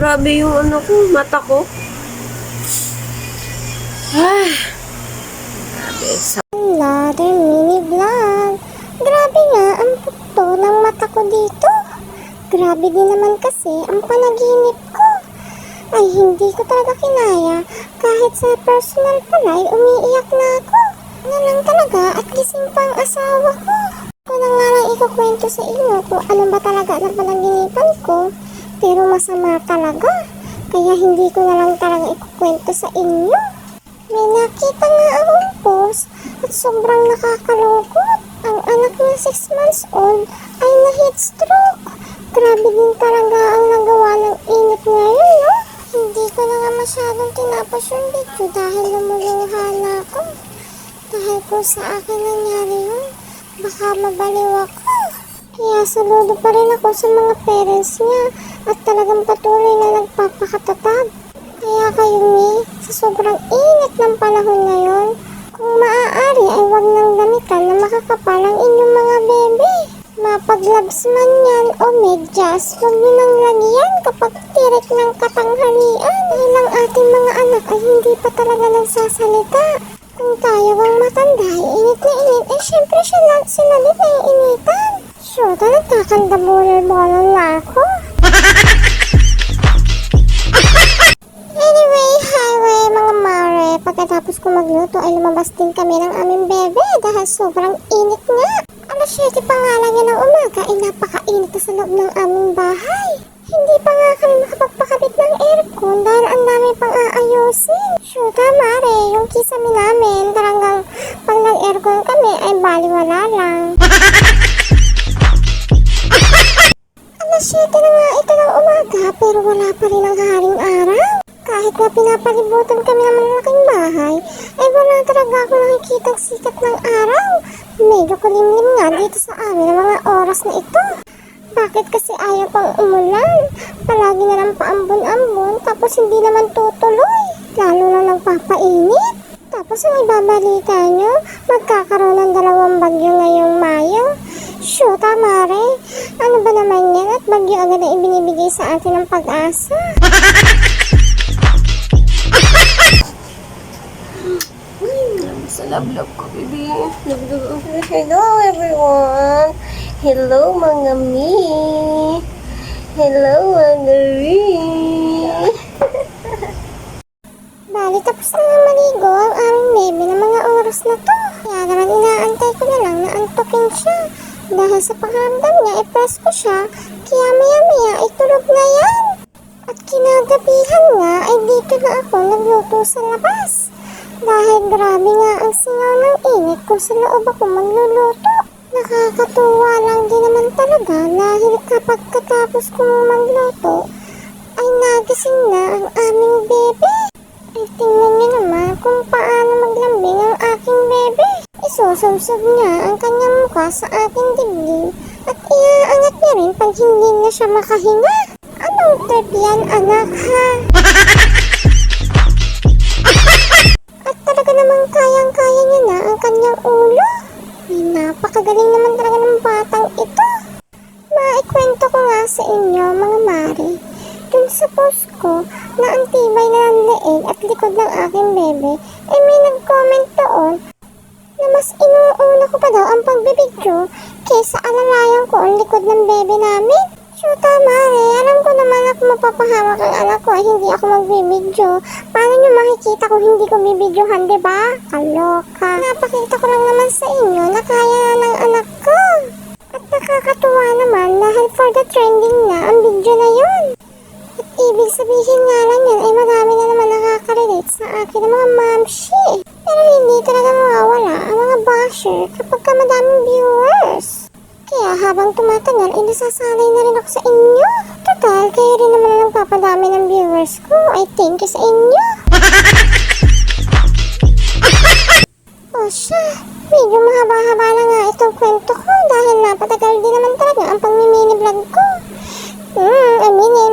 Grabe yung ano ko, mata ko. Ay. Grabe. Another mini vlog. Grabe nga ang pukto ng mata ko dito. Grabe din naman kasi ang panaginip ko. Ay hindi ko talaga kinaya. Kahit sa personal pala ay umiiyak na ako. Ano lang talaga at gising pa ang asawa ko. Ko na nga lang ikukwento sa inyo kung ano ba talaga ang panaginipan ko. Pero masama talaga. Kaya hindi ko na lang talaga ikukwento sa inyo. May nakita nga akong post at sobrang nakakalungkot. Ang anak niya 6 months old ay na-heat stroke. Grabe din talaga ang nagawa ng init ngayon, no? Hindi ko na nga masyadong tinapos yung video dahil lumuluha na ako. Dahil kung sa akin nangyari yun, baka mabaliw ako. Kaya saludo pa rin ako sa mga parents niya at talagang patuloy na nagpapakatatag. Kaya kayo sa sobrang init ng panahon ngayon, kung maaari ay wag nang gamitan na makakapal ang inyong mga bebe. Mapag-gloves man yan o medyas, wag nyo nang lagyan kapag tirik ng katanghalian. Dahil ang ating mga anak ay hindi pa talaga nagsasalita. Kung tayo ang matanda ay init na init, ay syempre sila din ay initan. Sure, nagkakandabulan na ako. Anyway, highway mga mare. Pagkatapos ko magluto ay lumabas din kami ng aming bebe dahil sobrang init nga. Alas 7 pa nga lang yan ng umaga ay napakainit na sa loob ng aming bahay. Hindi pa nga kami makapagpakabit ng aircon dahil ang dami pang aayusin. Shoot mare, yung kisame namin talagang pag nag-aircon kami ay baliwala lang. Alas 7 na nga ito ng umaga pero wala pa rin ang haring araw. Kahit na pinapalibutan kami ng malaking bahay, ay wala talaga ako nakikitang sikat ng araw. Medyo kulimlim nga dito sa amin ang mga oras na ito. Bakit kasi ayaw pang umulan? Palagi na lang paambon-ambon tapos hindi naman tutuloy. Lalo na nagpapainit. Tapos ang ibabalita nyo, magkakaroon ng 2 bagyo ngayong Mayo. Shoot mare, ano ba naman yan at bagyo agad na ibinibigay sa atin ng pag-asa? Sa love ko, baby. Hello, everyone. Hello, mga mi. Hello, mga ri. Bali, tapos na nga maligo ang aming bebe ng mga oras na to. Kaya naman inaantay ko na lang na antukin siya. Dahil sa pakiramdam niya, i-press ko siya. Kaya maya-maya, itulog na yan. At kinagabihan nga, ay dito na ako nagluto sa labas. Dahil grabe nga ang singaw ng init kung sa loob ako magluluto. Nakakatuwa lang din naman talaga dahil kapag katapos kong magluto, ay nagising na ang aming bebe. Ay tingnan niyo naman kung paano maglambing ang aking bebe. Isusubsob niya ang kanyang mukha sa aking dibdib at iaangat niya rin pag hindi na siya makahinga. Anong trip yan, anak, ha? At talaga namang kayang-kaya niya na ang kanyang ulo. Ay, napakagaling naman talaga ng batang ito. Maikwento ko nga sa inyo, mga mari. Dun sa post ko na ang tibay na ng leeg at likod ng aking bebe, ay may nag-comment doon na mas inuuna ko pa daw ang pagbibidyo kaysa alalayan ko ang likod ng bebe namin. Shoot mare, alam ko naman ako mapapahamak ang anak ko ay hindi ako magbibidyo. Paano nyo makikita kung hindi ko bibidyohan, diba? Kaloka. Napakita ko lang naman sa inyo na kaya na ng anak ko. At nakakatuwa naman dahil for the trending na ang video na yun. At ibig sabihin nga lang yan ay marami na naman nakaka-relate sa akin ng mga mamshi. Pero hindi talaga mawawala ang mga basher kapag ka madaming viewers. Kaya habang tumatagal ay nasasanay na rin ako sa inyo. Total, kayo rin naman ang papadami ng viewers ko. Ay thank you sa inyo. O siya, medyo mahaba-haba na nga itong kwento ko dahil napatagal din naman talaga ang pang-mini vlog ko. Aminin